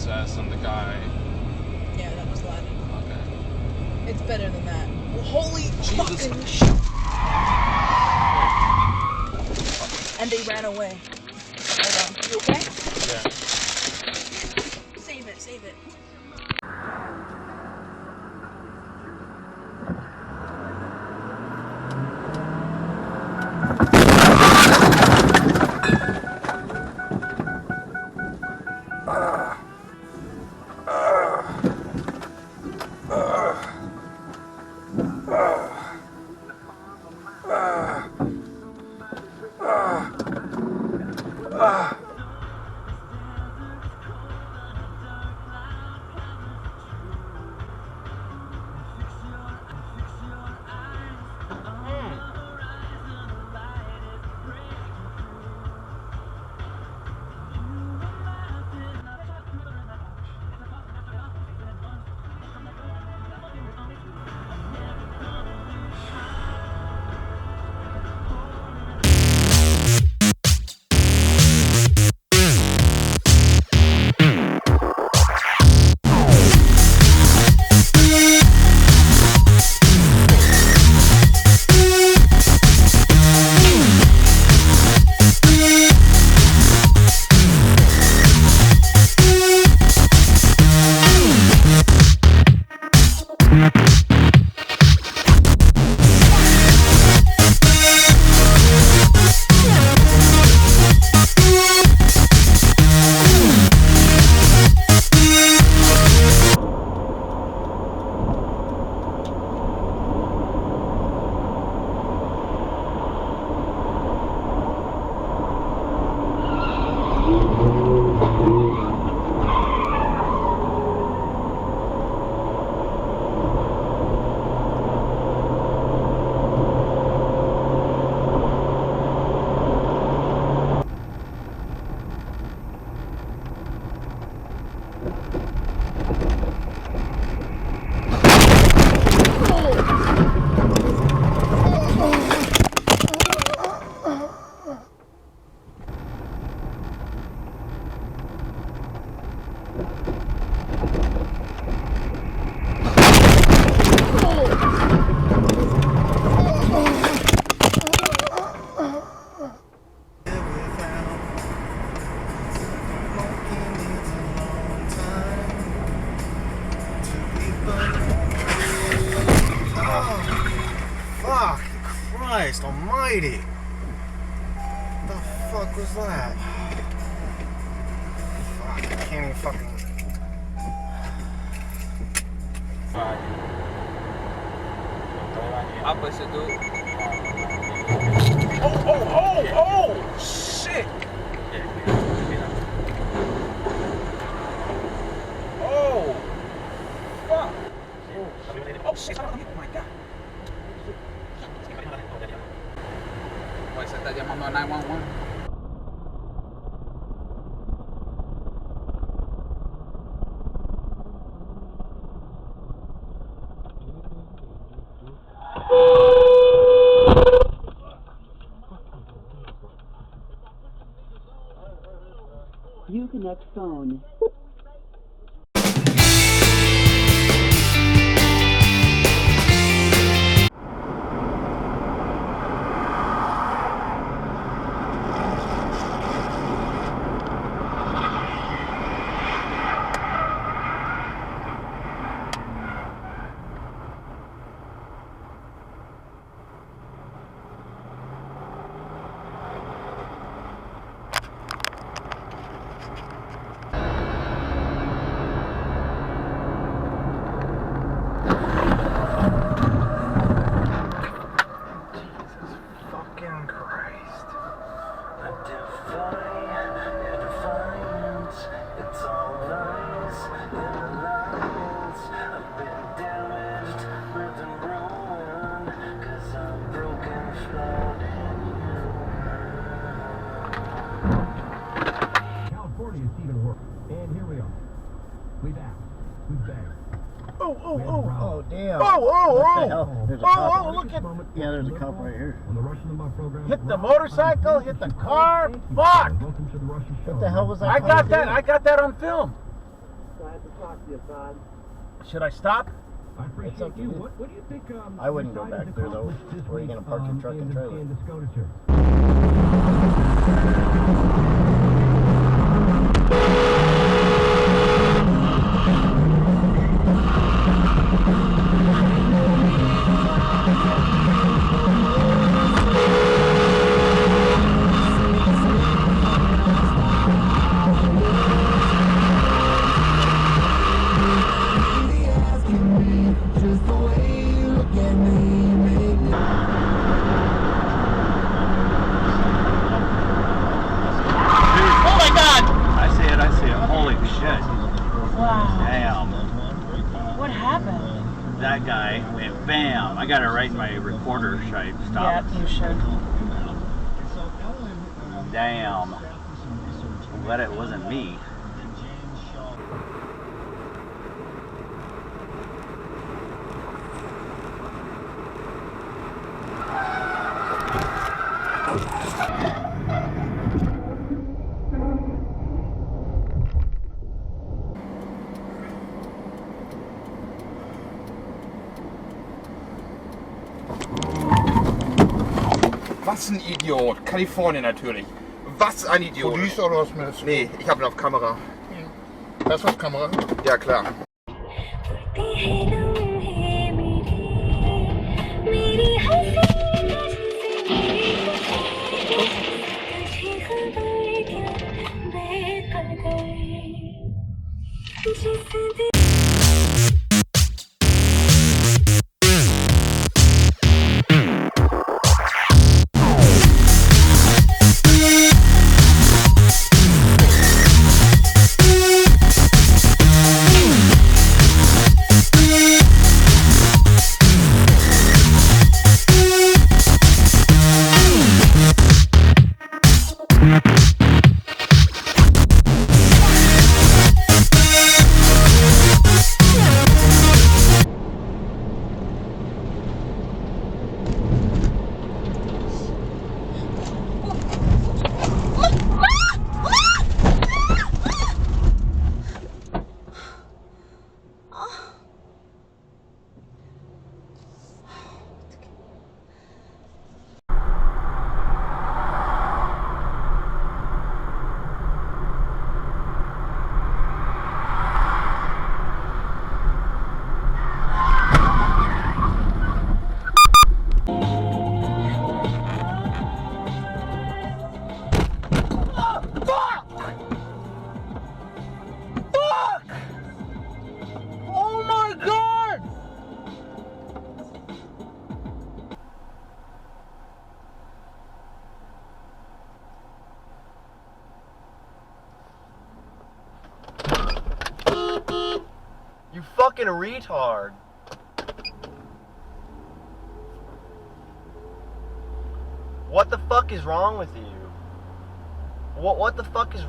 princess and the guy. Yeah, that was Aladdin. Okay. It's better than that. Well, holy Jesus. fucking shit! And they ran away. Hold on. You okay? Yeah. Save it, save it. Christ almighty! What the fuck was that? Fuck, I can't even fucking... Oh! Shit! Oh! Fuck! Oh shit! Oh my god! Pues se está llamando a 911. Uconnect phone. And here we are. We back. We back. Oh, damn. What the hell? There's a cop. look at... Yeah, there's a cop right here. On the Russian Limbaugh program. Hit the motorcycle, hit the car. Fuck! Welcome to the Russian show. What the hell was that? I got that on film. Should I stop? I appreciate you. What do you think? I wouldn't go back there, though. Where are you gonna park your truck and trailer? In the SCOTUS. That guy went bam. I got it right in my recorder. Should I stop? Yeah, you should. Damn. I'm glad it wasn't me. Was ein Idiot. Kalifornien natürlich. Was ein Idiot. Police oder was mit das? Nee, ich habe ihn auf Kamera. Das auf Kamera? Ja, klar. You fucking retard. What the fuck is wrong with you? What the fuck is...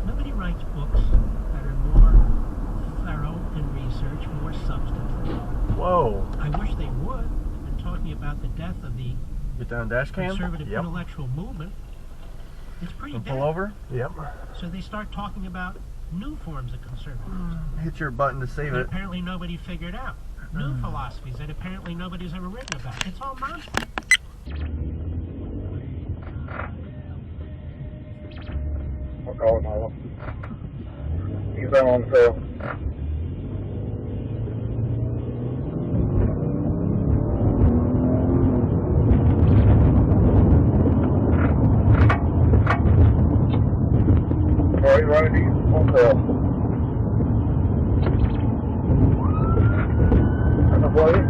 Nobody writes books that are more thorough in research, more substantive. Whoa. I wish they would. They've been talking about the death of the Get down dash cam? conservative intellectual movement. It's pretty And dead. pull over? Yep. So they start talking about new forms of conservatism Hit your button to save that it. apparently nobody figured out. New philosophies that apparently nobody's ever written about. It's all nonsense. I'll call it now. He's been on sale. Are you running these on sale? And the bloody?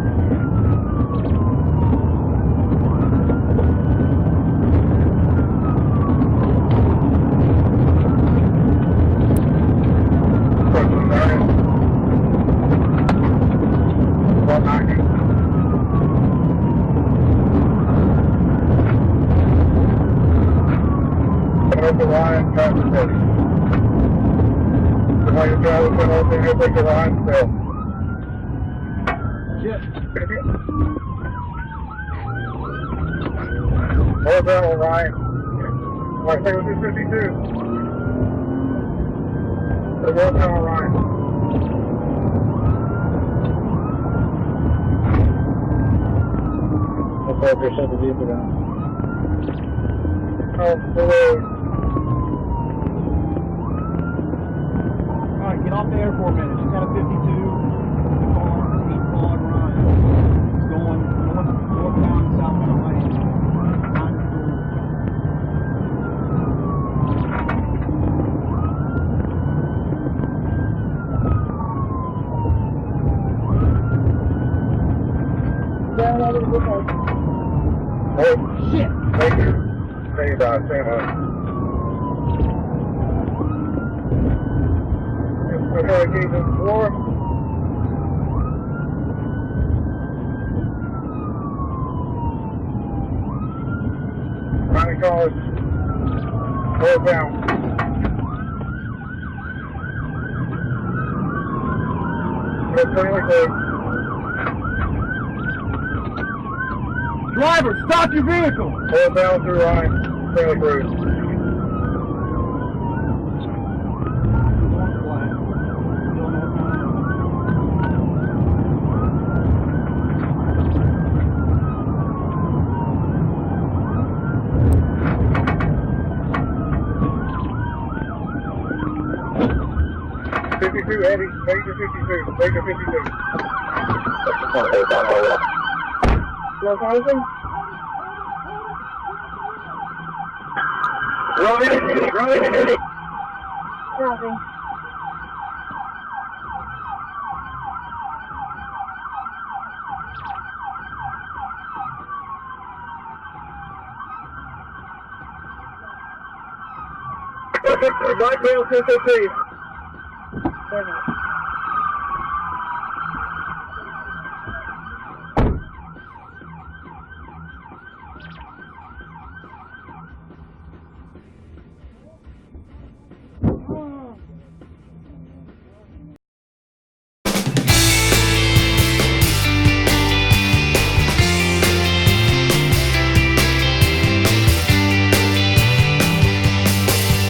The line transportation. The way you drive is open, you'll take the line still. Yeah. Northbound Orion. Alright, stay with 252. The northbound Orion. Looks like there's something deeper down. Oh, the road. Alright, get off there for a minute. She's got a 52. East Log Run. Going northbound, southbound lane. Down over the book. Oh, shit! Thank you. Thank you, Don. Stand up. Okay, keep it 4. Ronnie College. Northbound. Good trailer code. Driver, stop your vehicle! Northbound through line. Trailer cruise. Eddie, Baker 52, Baker 52. Your housing? Rolling. Copy. Blackmail 250. 7.